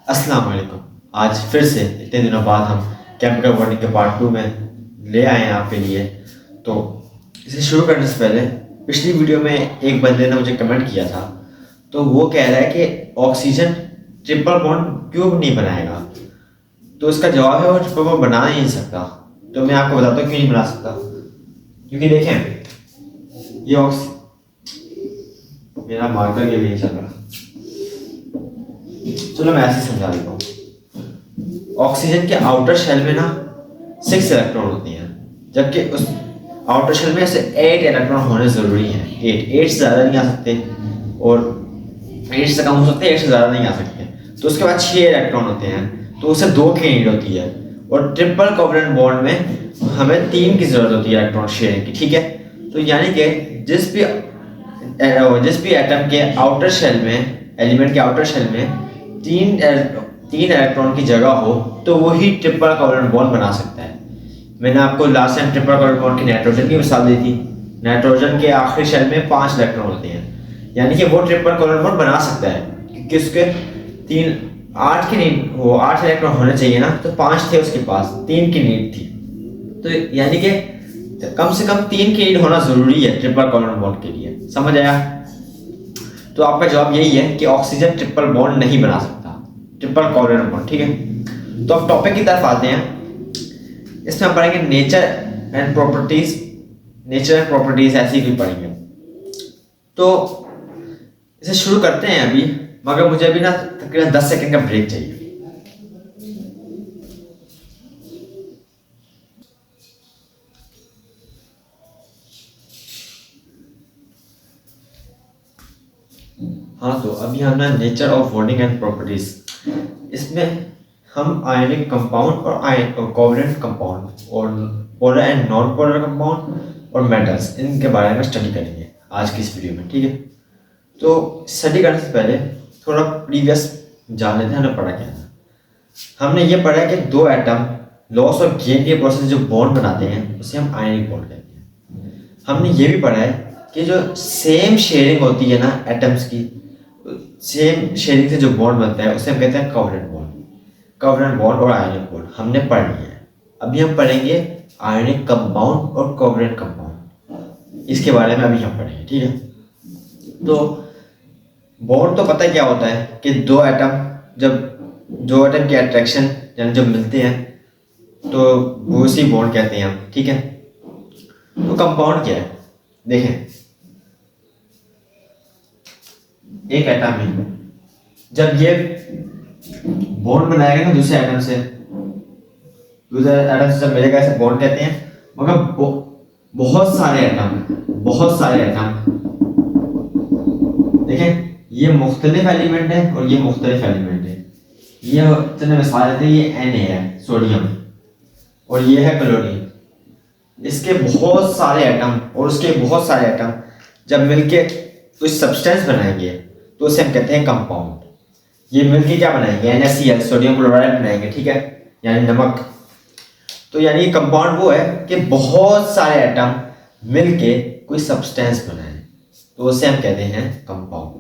अस्सलाम वालेकुम। आज फिर से इतने दिनों बाद हम केमिकल बॉन्डिंग के पार्ट 2 में ले आए हैं आपके लिए। तो इसे शुरू करने से पहले पिछली वीडियो में एक बंदे ने मुझे कमेंट किया था। तो वो कह रहा है कि ऑक्सीजन ट्रिपल बॉन्ड क्यों नहीं बनाएगा। तो इसका जवाब है वो ट्रिपल बॉन्ड बना नहीं सकता। तो मैं आपको बताता हूँ क्यों नहीं बना सकता। क्योंकि देखें ये मेरा मार्कर के लिए चल रहा। चलो मैं ऐसे समझा देता हूँ। ऑक्सीजन के आउटर शेल में ना 6 इलेक्ट्रॉन होते हैं, जबकि उस आउटर शेल में ऐसे 8 इलेक्ट्रॉन होने ज़रूरी हैं। 8 से ज़्यादा नहीं आ सकते और 8 से कम हो सकते हैं, 8 से ज़्यादा नहीं आ सकते। तो उसके बाद 6 इलेक्ट्रॉन होते हैं, तो उसे 2 की नीड होती है। और ट्रिपल कोवलेंट बॉन्ड में हमें 3 की ज़रूरत होती है इलेक्ट्रॉन शेयरिंग की। ठीक है, तो यानी कि जिस भी एटम के आउटर शेल में, एलिमेंट के आउटर शेल में तीन इलेक्ट्रॉन की जगह हो तो वही ट्रिपल कोवलेंट बॉन्ड बना सकता है। मैंने आपको last time triple covalent bond की नाइट्रोजन की मिसाल दी थी। नाइट्रोजन के आखिरी शेल में 5 इलेक्ट्रॉन होते हैं, यानी कि वो ट्रिपल कोवलेंट बॉन्ड बना सकता है क्योंकि उसके 8 की नीड, वो 8 इलेक्ट्रॉन होने चाहिए ना, तो 5 थे उसके पास, 3 की नीड थी। तो यानी कि कम से कम 3 की नीड होना जरूरी है ट्रिपल कोवलेंट बॉन्ड के लिए। समझ आया? तो आपका जवाब यही है कि ऑक्सीजन ट्रिपल बॉन्ड नहीं बना सकता, ट्रिपल कोवलेंट बॉन्ड। ठीक है, तो अब टॉपिक की तरफ आते हैं। इसमें हम पढ़ेंगे nature and properties. Nature and properties ऐसी कुछ पढ़ेंगे। तो इसे शुरू करते हैं अभी, मगर मुझे अभी ना तकरीबन 10 सेकंड का ब्रेक चाहिए। हाँ, तो अभी हम ना nature of bonding and properties, इसमें हम आयनिक कंपाउंड और कोवलेंट कंपाउंड और polar and non polar compound और मेटल्स, इनके बारे में स्टडी करेंगे आज की इस वीडियो में। ठीक है, तो स्टडी करने से पहले थोड़ा प्रीवियस जान लेते हैं हमने पढ़ा क्या था। हमने ये पढ़ा कि दो एटम लॉस और गेन के प्रोसेस जो बॉन्ड बनाते हैं उसे हम आयनिक बॉन्ड कहते हैं। हमने ये भी पढ़ा है कि जो सेम शेयरिंग होती है ना एटम्स की, सेम शेयरिंग से जो बॉन्ड बनता है उसे हम कहते हैं कोवलेंट बॉन्ड। कोवलेंट बॉन्ड और आयनिक बॉन्ड हमने पढ़ लिया है। अभी हम पढ़ेंगे आयनिक कंपाउंड और कोवलेंट कंपाउंड, इसके बारे में अभी हम पढ़ेंगे। ठीक है, तो बॉन्ड तो पता है क्या होता है कि दो एटम की अट्रैक्शन यानी जब मिलते हैं तो वो उसी बॉन्ड कहते हैं हम। ठीक है, तो कंपाउंड क्या है देखें। एक एटम है, जब ये बॉन्ड बनाएगा ना दूसरे एटम से जब मिलेगा इसे बॉन्ड कहते हैं। मगर बहुत सारे एटम देखें, ये मुख्तलिफ एलिमेंट है और ये मुख्तलिफ एलिमेंट है। ये चलिए मिसाल देते हैं, ये Na है सोडियम और ये है क्लोरीन। इसके बहुत सारे एटम और उसके बहुत सारे एटम जब मिलके कुछ सब्सटेंस बनाएंगे तो उसे हम कहते हैं कंपाउंड। ये मिलके क्या बनाएंगे? NaCl, सोडियम क्लोराइड बनाएंगे। ठीक है, यानी नमक। तो यानी कंपाउंड वो है कि बहुत सारे एटम मिलके कोई सब्सटेंस बनाए, तो उसे हम कहते हैं कंपाउंड।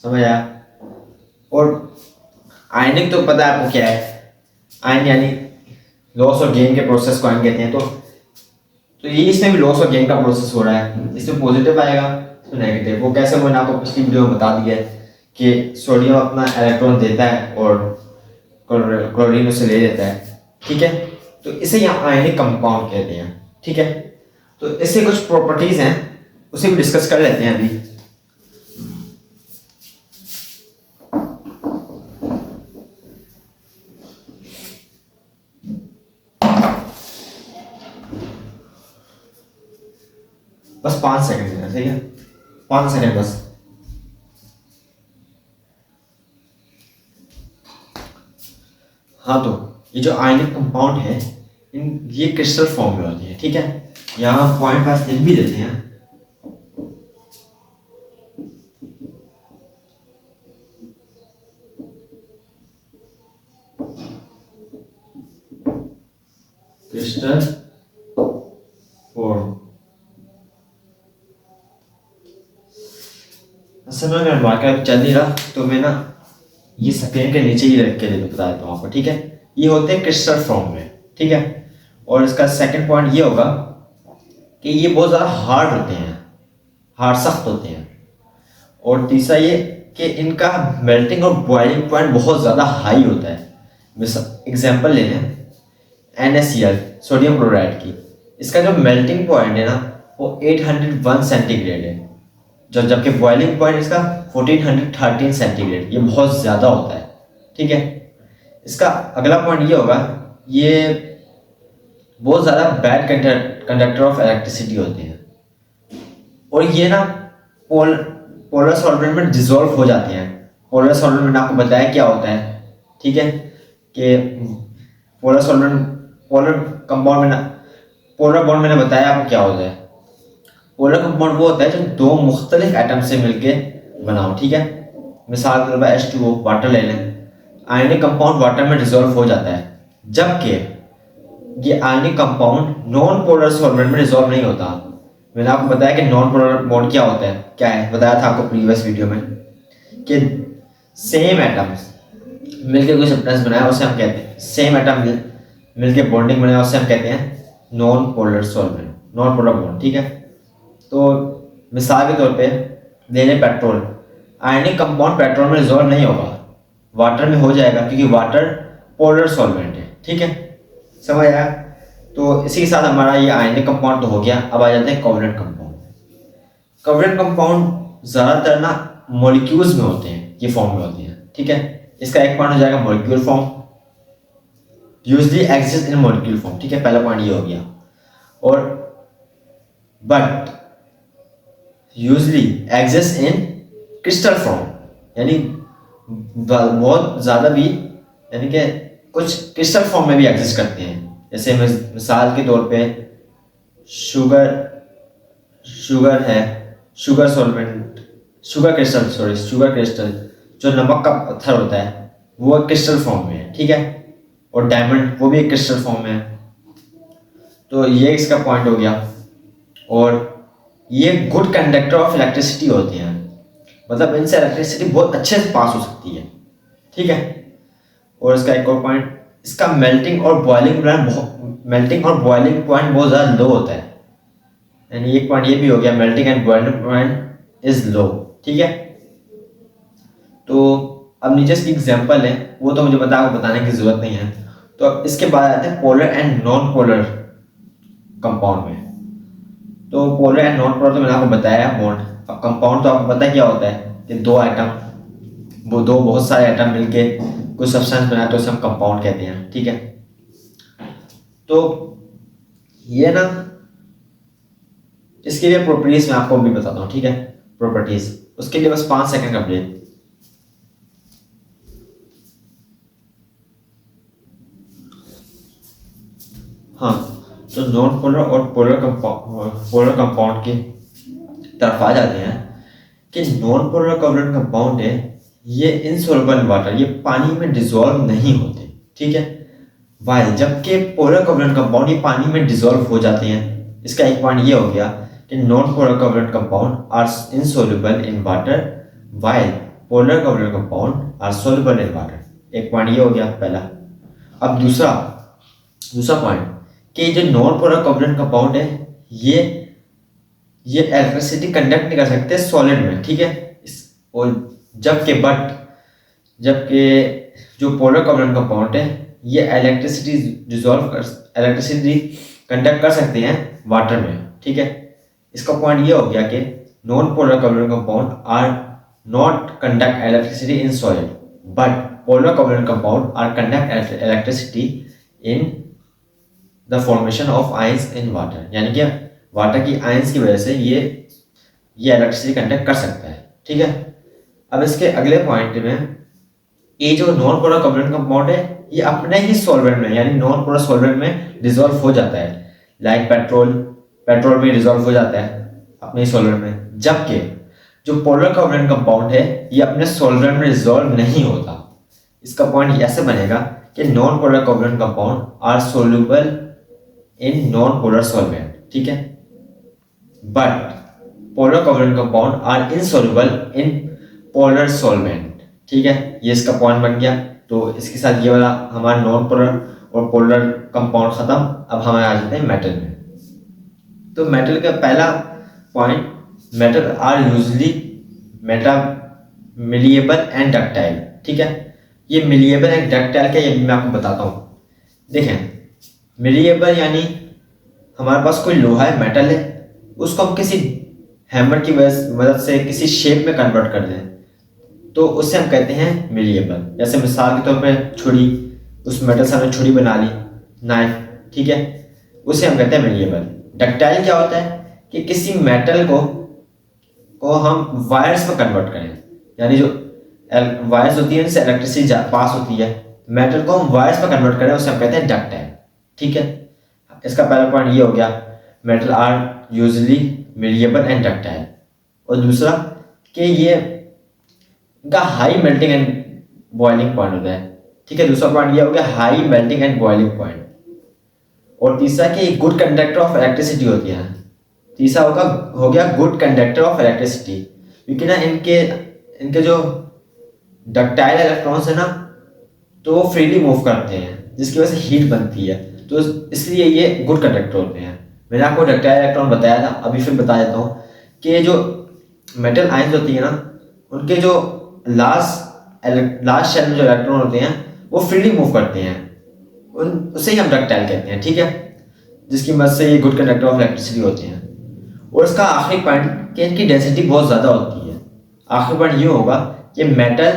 समझ आया? और आयनिक तो पता है आपको क्या है। आयन यानी लॉस और गेन के प्रोसेस को आयन कहते हैं। तो ये इसमें भी लॉस और गेन का प्रोसेस हो रहा है। इसमें पॉजिटिव आएगा तो नेगेटिव। वो कैसे, मैंने आपको पिछली वीडियो में बता दिया है कि सोडियम अपना इलेक्ट्रॉन देता है और क्लोरीन उसे ले लेता है। ठीक है, तो इसे यहाँ आयनिक कंपाउंड कहते हैं। ठीक है, तो इससे कुछ प्रॉपर्टीज हैं, उसे भी डिस्कस कर लेते हैं अभी। बस 5 सेकंड देना, ठीक है? 5 सेकंड बस। हाँ, तो ये जो आयनिक कंपाउंड है ये क्रिस्टल फॉर्म में होती है। ठीक है, यहाँ पॉइंट पास लिख भी देते हैं। क्रिस्टल फॉर्म असल में मेरा मार्कर चल नहीं रहा, तो मैं ना ये स्क्रीन के नीचे ही रख के बता देता हूँ आपको, ठीक है। ये होते हैं क्रिस्टल फॉर्म में, ठीक है। और इसका सेकंड पॉइंट ये होगा कि ये बहुत ज़्यादा हार्ड होते हैं, हार्ड सख्त होते हैं। और तीसरा ये कि इनका मेल्टिंग और बॉइलिंग पॉइंट बहुत ज़्यादा हाई होता है। एग्जाम्पल ले लें NaCl सोडियम क्लोराइड की, इसका जो मेल्टिंग पॉइंट है ना वो 801 सेंटीग्रेड है, जबकि बॉइलिंग पॉइंट इसका 1413 सेंटीग्रेड, ये बहुत ज़्यादा होता है, ठीक है। इसका अगला पॉइंट ये होगा, ये बहुत ज़्यादा बैड कंडक्टर ऑफ इलेक्ट्रिसिटी होते हैं, और ये ना पोलर सॉल्वेंट में डिसॉल्व हो जाते हैं। पोलर सॉल्वेंट मैंने आपको बताया क्या होता है, ठीक है, कि पोलर सॉल्वेंट, पोलर कंपाउंड में, पोलर बॉन्ड मैंने बताया आपको क्या होता है। पोलर कंपाउंड वो होता है जो दो मुख्तलिफ एटम से मिलके बना हो, ठीक है। मिसाल के तौर पर H2O वाटर ले लें, आयनिक कंपाउंड वाटर में डिसॉल्व हो जाता है, जबकि ये ionic compound non polar solvent में डिसॉल्व नहीं होता। मैंने आपको बताया कि नॉन पोलर बॉन्ड क्या होता है, क्या है, बताया था आपको प्रीवियस वीडियो में कि सेम एटम्स मिलके कोई सब्सटेंस बनाया उसे हम कहते हैं, सेम एटम मिलके बॉन्डिंग बनाया उसे हम कहते हैं non polar solvent, non polar bond, ठीक है। तो मिसाल के तौर पे ले लें पेट्रोल, आयनिक कंपाउंड पेट्रोल में डिसॉल्व नहीं होगा, वाटर में हो जाएगा क्योंकि वाटर पोलर सॉल्वेंट है, ठीक है, समझ आया। तो इसी के साथ हमारा ये आयनिक कंपाउंड तो हो गया। अब आ जाते हैं कोवलेंट कंपाउंड। कोवलेंट कंपाउंड ज़्यादातर ना मॉलिक्यूल्स में होते हैं, ये फॉर्म में होते हैं, ठीक है। इसका एक पॉइंट हो जाएगा molecule form, usually exist in molecule form, ठीक है, पहला पॉइंट ये हो गया। और but usually exist in crystal form, यानी बहुत ज़्यादा भी, यानी कि कुछ क्रिस्टल फॉर्म में भी एग्जिस्ट करते हैं। जैसे मिसाल के तौर पे शुगर है, शुगर सॉल्वेंट, शुगर क्रिस्टल जो नमक का पत्थर होता है वो क्रिस्टल फॉर्म में है, ठीक है। और डायमंड वो भी एक क्रिस्टल फॉर्म में है। तो ये इसका पॉइंट हो गया। और ये गुड कंडक्टर ऑफ इलेक्ट्रिसिटी होते हैं, मतलब इनसे इलेक्ट्रिसिटी बहुत अच्छे से पास हो सकती है, ठीक है। और इसका एक और पॉइंट, इसका मेल्टिंग और बॉइलिंग पॉइंट बहुत ज़्यादा लो होता है, यानी एक पॉइंट ये भी हो गया, melting and boiling point is low, ठीक है। तो अब नीचे इसकी एग्जांपल है, वो तो मुझे बताने की जरूरत नहीं है। तो अब इसके बाद आते हैं polar and non polar compound में। तो पोलर एंड नॉन पोलर तो मैंने आपको बताया बॉन्ड। अब कंपाउंड तो आपको पता है क्या होता है कि दो एटम, वो दो बहुत सारे एटम मिलके कुछ सब्सटेंस बनाए तो उसे हम कंपाउंड कहते हैं, ठीक है। तो ये ना इसके लिए प्रॉपर्टीज मैं आपको भी बताता हूँ, ठीक है, प्रॉपर्टीज। उसके लिए बस 5 सेकंड का ब्रेक। हाँ, तो नॉन पोलर और पोलर कंपाउंड की तरफ आ जाते हैं कि नॉन पोलर कोवलेंट कंपाउंड है, ये इनसॉल्युबल वाटर, ये पानी में डिसॉल्व नहीं होते, ठीक है। वाइल जबकि पोलर कोवलेंट कंपाउंड ये पानी में डिसॉल्व हो जाते हैं। इसका एक पॉइंट ये हो गया कि non polar covalent compound are insoluble in water while polar covalent compound are soluble in water. एक पॉइंट ये हो गया पहला। अब दूसरा पॉइंट कि जो नॉन पोलर कोवलेंट कंपाउंड है ये इलेक्ट्रिसिटी कंडक्ट नहीं कर सकते सॉलिड में, ठीक है। और जबकि जो पोलर कोवलेंट कंपाउंड है ये इलेक्ट्रिसिटी कंडक्ट कर सकते हैं वाटर में, ठीक है। इसका पॉइंट ये हो गया कि non polar covalent compound are not conduct electricity in solid but polar covalent compound are conduct electricity in the formation of ions in water, यानी कि वाटर की आयंस की वजह से ये इलेक्ट्रिसिटी कंडक्ट कर सकता है, ठीक है। अब इसके अगले पॉइंट में ये जो नॉन पोलर कोवलेंट कंपाउंड है ये अपने ही सॉल्वेंट में यानी नॉन पोलर सॉल्वेंट में डिसॉल्व हो जाता है, लाइक पेट्रोल में डिसॉल्व हो जाता है अपने ही सॉल्वेंट में। जबकि जो पोलर कोवलेंट कंपाउंड है ये अपने सॉल्वेंट में डिसॉल्व नहीं होता। इसका पॉइंट ऐसे बनेगा कि non polar covalent compound are soluble in non polar solvent, ठीक है, but polar covalent compound are insoluble in polar solvent, ठीक है, ये इसका पॉइंट बन गया। तो इसके साथ ये वाला हमारा नॉन पोलर और पोलर कंपाउंड खत्म। अब हम आ जाते हैं मेटल में। तो मेटल का पहला point, metal are usually meta malleable and ductile. ठीक है, ये मिलिएबल एंड डक्टाइल क्या, ये मैं आपको बताता हूँ। देखें, मिलिएबल यानी हमारे पास कोई लोहा है, मेटल है, उसको हम किसी हैमर की मदद से किसी शेप में कन्वर्ट कर दें तो उससे हम कहते हैं मिलिएबल। जैसे मिसाल के तौर पे छुरी, उस मेटल से हमने छुरी बना ली, नाइफ, ठीक है, उसे हम कहते हैं मिलिएबल। डक्टाइल क्या होता है कि किसी मेटल को हम वायर्स में कन्वर्ट करें, यानी जो वायर्स होती है उनसे इलेक्ट्रिसिटी पास होती है, मेटल को हम वायर्स में कन्वर्ट करें उसे हम कहते हैं डक्टाइल। ठीक है, इसका पहला पॉइंट ये हो गया, metal are usually malleable and ductile. और दूसरा कि ये इनका high melting and boiling point होता है। ठीक है, दूसरा पॉइंट ये हो गया high melting and boiling point. और तीसरा कि गुड कंडक्टर ऑफ इलेक्ट्रिसिटी होती है। तीसरा हो गया गुड कंडक्टर ऑफ इलेक्ट्रिसिटी, क्योंकि ना इनके जो डक्टाइल इलेक्ट्रॉन्स है ना, तो वो फ्रीली मूव करते हैं जिसकी वजह से हीट बनती है, तो इसलिए ये गुड कंडक्टर होते हैं। मैंने आपको डक्टाइल इलेक्ट्रॉन बताया था, अभी फिर बता देता हूँ कि जो मेटल आयंस होती है ना, उनके जो लास्ट शेल में जो इलेक्ट्रॉन होते हैं वो फ्रीली मूव करते हैं, उसे ही हम डक्टाइल कहते हैं। ठीक है, जिसकी मदद से ये गुड कंडक्टर ऑफ इलेक्ट्रिसिटी होते हैं। और इसका आखिरी पॉइंट कि इनकी डेंसिटी बहुत ज़्यादा होती है। आखिरी पॉइंट ये होगा कि मेटल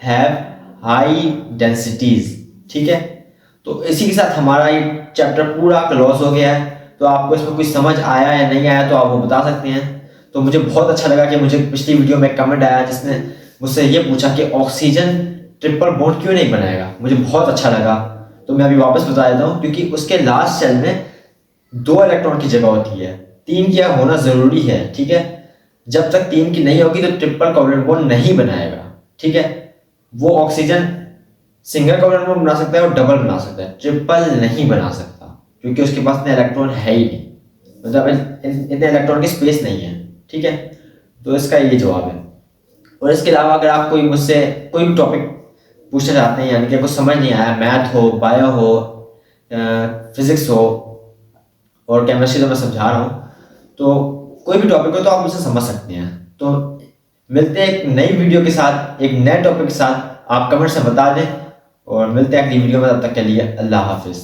हैव हाई डेंसिटीज। ठीक है, तो इसी के साथ हमारा ये चैप्टर पूरा क्लोज हो गया है। तो आपको इसमें कुछ समझ आया या नहीं आया तो आप वो बता सकते हैं। तो मुझे बहुत अच्छा लगा कि मुझे पिछली वीडियो में कमेंट आया जिसने मुझसे ये पूछा कि ऑक्सीजन ट्रिपल बॉन्ड क्यों नहीं बनाएगा। मुझे बहुत अच्छा लगा, तो मैं अभी वापस बता देता हूँ, क्योंकि उसके लास्ट शेल में 2 इलेक्ट्रॉन की जगह होती है, 3 की होना जरूरी है। ठीक है, जब तक 3 की नहीं होगी तो ट्रिपल कोवलेंट बॉन्ड नहीं बनाएगा। ठीक है, वो ऑक्सीजन सिंगल कोवलेंट बॉन्ड बना सकता है और डबल बना सकता है, ट्रिपल नहीं बना सकता, क्योंकि उसके पास इतने इलेक्ट्रॉन है ही नहीं, मतलब इतने इलेक्ट्रॉन की स्पेस नहीं है। ठीक है, तो इसका ये जवाब है। और इसके अलावा अगर आप कोई मुझसे कोई भी टॉपिक पूछना चाहते हैं, यानी कि कुछ समझ नहीं आया, मैथ हो, बायो हो, फिजिक्स हो और केमिस्ट्री तो मैं समझा रहा हूँ, तो कोई भी टॉपिक हो तो आप मुझसे समझ सकते हैं। तो मिलते हैं एक नई वीडियो के साथ, एक नए टॉपिक के साथ। आप कमेंट से बता दें और मिलते हैं अगली वीडियो में। तब तक के लिए अल्लाह हाफिज़।